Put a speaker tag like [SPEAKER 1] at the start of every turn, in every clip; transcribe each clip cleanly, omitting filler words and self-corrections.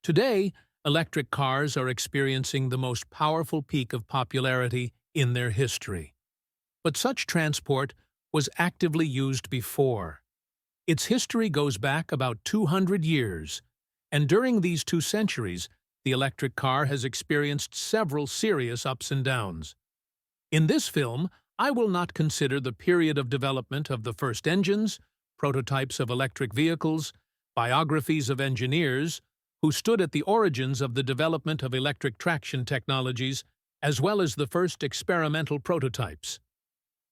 [SPEAKER 1] Today, electric cars are experiencing the most powerful peak of popularity in their history. But such transport was actively used before. Its history goes back about 200 years, and during these 2 centuries, the electric car has experienced several serious ups and downs. In this film, I will not consider the period of development of the first engines, prototypes of electric vehicles, biographies of engineers who stood at the origins of the development of electric traction technologies, as well as the first experimental prototypes.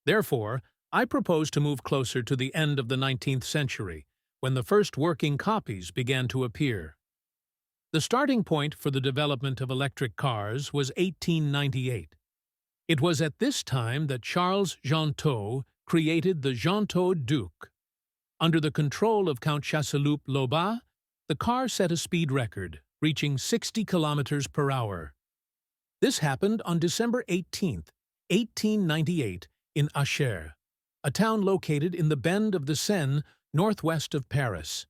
[SPEAKER 1] Therefore, I propose to move closer to the end of the 19th century, when the first working copies began to appear. The starting point for the development of electric cars was 1898. It was at this time that Charles Gentot created the Gentot Duc. Under the control of Count Chasseloup-Laubat, the car set a speed record, reaching 60 kilometers per hour. This happened on December 18, 1898, in Achères, a town located in the bend of the Seine northwest of Paris.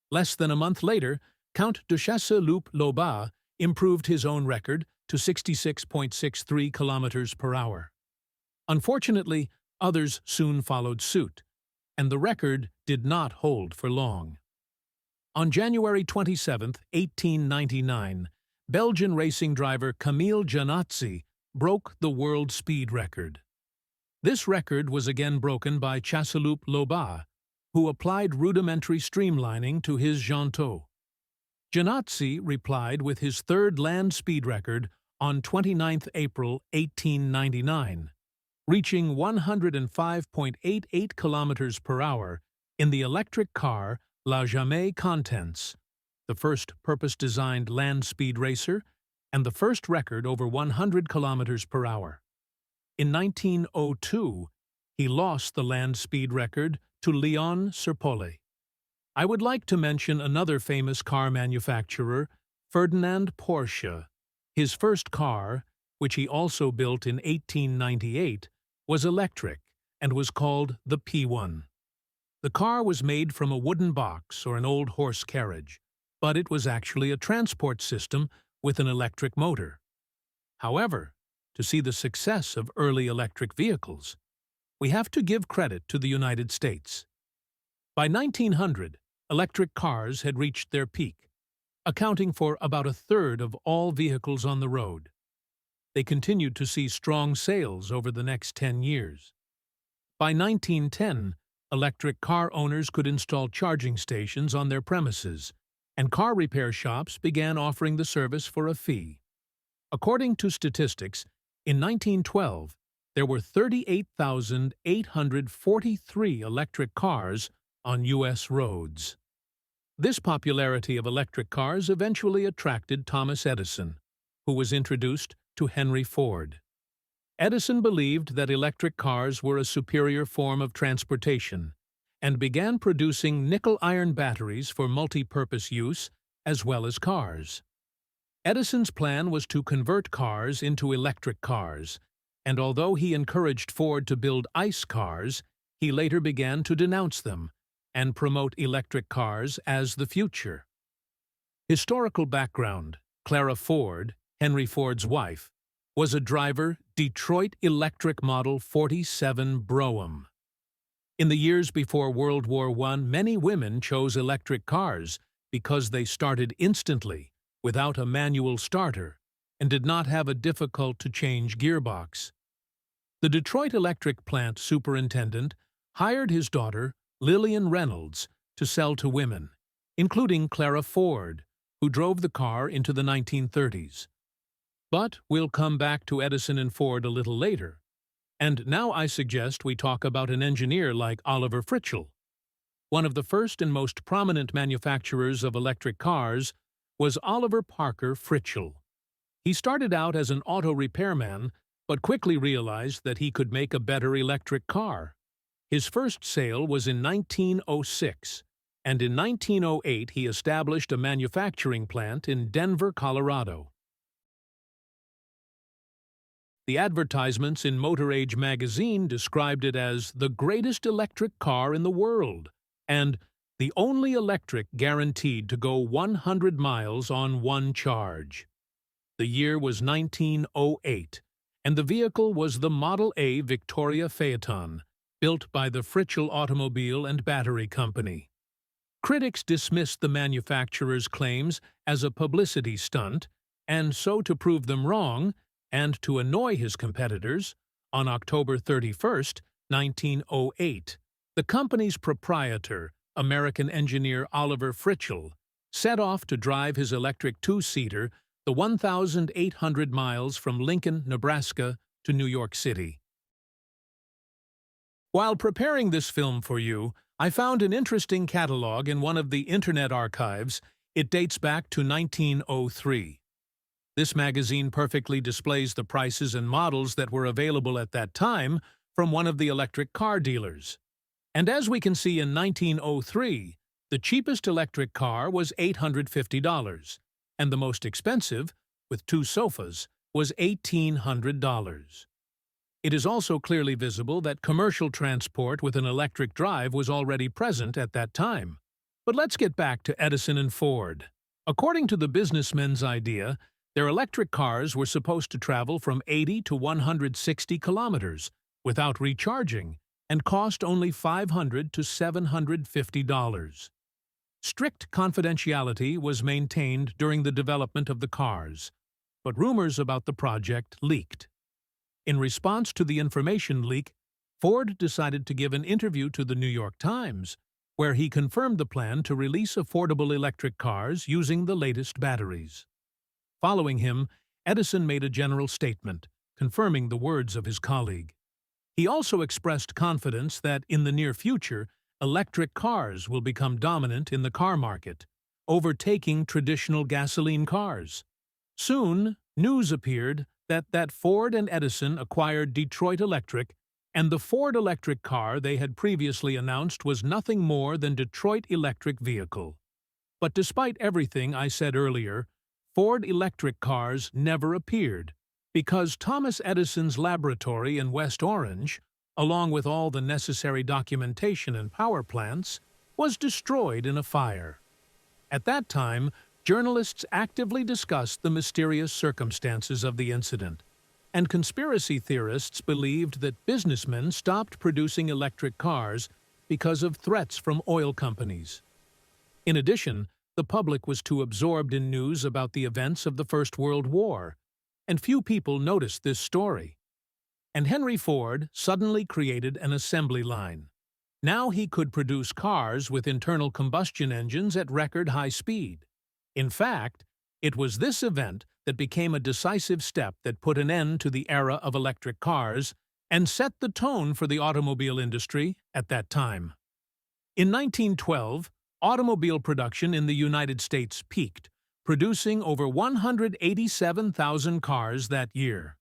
[SPEAKER 1] Less than a month later, Count de Chasseloup-Laubat improved his own record to 66.63 kilometers per hour. Unfortunately, others soon followed suit, and the record did not hold for long. On January 27, 1899, Belgian racing driver Camille Janotzi broke the world speed record. This record was again broken by Chasseloup-Laubat, who applied rudimentary streamlining to his Gentot. Janotzi replied with his third land speed record on 29 April 1899, reaching 105.88 kilometers per hour in the electric car La Jamais Contents, the first purpose-designed land speed racer and the first record over 100 kilometers per hour. In 1902, he lost the land speed record to Leon Serpollet. I would like to mention another famous car manufacturer, Ferdinand Porsche. His first car, which he also built in 1898, was electric and was called the P1. The car was made from a wooden box or an old horse carriage, but it was actually a transport system with an electric motor. However, to see the success of early electric vehicles, we have to give credit to the United States. By 1900, electric cars had reached their peak, accounting for about a third of all vehicles on the road. They continued to see strong sales over the next 10 years. By 1910, electric car owners could install charging stations on their premises, and car repair shops began offering the service for a fee. According to statistics, in 1912, there were 38,843 electric cars on U.S. roads. This popularity of electric cars eventually attracted Thomas Edison, who was introduced to Henry Ford. Edison believed that electric cars were a superior form of transportation and began producing nickel-iron batteries for multi-purpose use as well as cars. Edison's plan was to convert cars into electric cars, and although he encouraged Ford to build ICE cars, he later began to denounce them and promote electric cars as the future. Historical background: Clara Ford, Henry Ford's wife, was a driver, Detroit Electric Model 47 Brougham. In the years before World War I, many women chose electric cars because they started instantly, without a manual starter, and did not have a difficult-to-change gearbox. The Detroit Electric Plant superintendent hired his daughter, Lillian Reynolds, to sell to women, including Clara Ford, who drove the car into the 1930s. But we'll come back to Edison and Ford a little later. And now I suggest we talk about an engineer like Oliver Fritschel. One of the first and most prominent manufacturers of electric cars was Oliver Parker Fritschel. He started out as an auto repairman, but quickly realized that he could make a better electric car. His first sale was in 1906, and in 1908 he established a manufacturing plant in Denver, Colorado. The advertisements in Motor Age magazine described it as the greatest electric car in the world and the only electric guaranteed to go 100 miles on one charge. The year was 1908, and the vehicle was the Model A Victoria Phaeton, built by the Fritschel Automobile and Battery Company. Critics dismissed the manufacturer's claims as a publicity stunt, and so to prove them wrong, and to annoy his competitors, on October 31, 1908, the company's proprietor, American engineer Oliver Fritschel, set off to drive his electric two-seater the 1,800 miles from Lincoln, Nebraska to New York City. While preparing this film for you, I found an interesting catalog in one of the Internet archives. It dates back to 1903. This magazine perfectly displays the prices and models that were available at that time from one of the electric car dealers. And as we can see in 1903, the cheapest electric car was $850, and the most expensive, with two sofas, was $1,800. It is also clearly visible that commercial transport with an electric drive was already present at that time. But let's get back to Edison and Ford. According to the businessmen's idea, their electric cars were supposed to travel from 80 to 160 kilometers without recharging and cost only $500 to $750. Strict confidentiality was maintained during the development of the cars, but rumors about the project leaked. In response to the information leak, Ford decided to give an interview to the New York Times, where he confirmed the plan to release affordable electric cars using the latest batteries. Following him, Edison made a general statement, confirming the words of his colleague. He also expressed confidence that, in the near future, electric cars will become dominant in the car market, overtaking traditional gasoline cars. Soon, news appeared that Ford and Edison acquired Detroit Electric, and the Ford electric car they had previously announced was nothing more than Detroit Electric Vehicle. But despite everything I said earlier, Ford electric cars never appeared, because Thomas Edison's laboratory in West Orange, along with all the necessary documentation and power plants, was destroyed in a fire. At that time, journalists actively discussed the mysterious circumstances of the incident, and conspiracy theorists believed that businessmen stopped producing electric cars because of threats from oil companies. In addition, the public was too absorbed in news about the events of the First World War, and few people noticed this story. And Henry Ford suddenly created an assembly line. Now he could produce cars with internal combustion engines at record high speed. In fact, it was this event that became a decisive step that put an end to the era of electric cars and set the tone for the automobile industry at that time. In 1912, automobile production in the United States peaked, producing over 187,000 cars that year.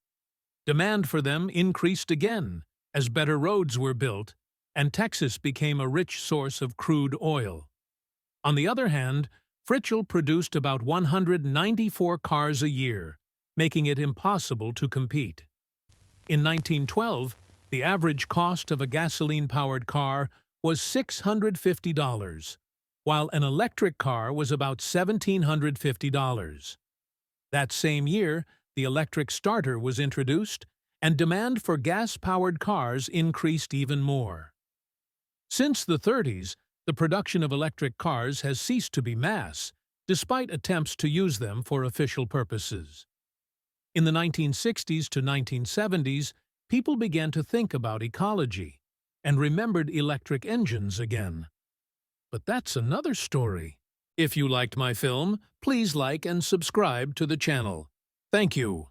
[SPEAKER 1] Demand for them increased again as better roads were built, and Texas became a rich source of crude oil. On the other hand, Fritschel produced about 194 cars a year, making it impossible to compete. In 1912, the average cost of a gasoline-powered car was $650, while an electric car was about $1,750. That same year, the electric starter was introduced, and demand for gas-powered cars increased even more. Since the 30s, the production of electric cars has ceased to be mass, despite attempts to use them for official purposes. In the 1960s to 1970s, people began to think about ecology and remembered electric engines again. But that's another story. If you liked my film, please like and subscribe to the channel. Thank you.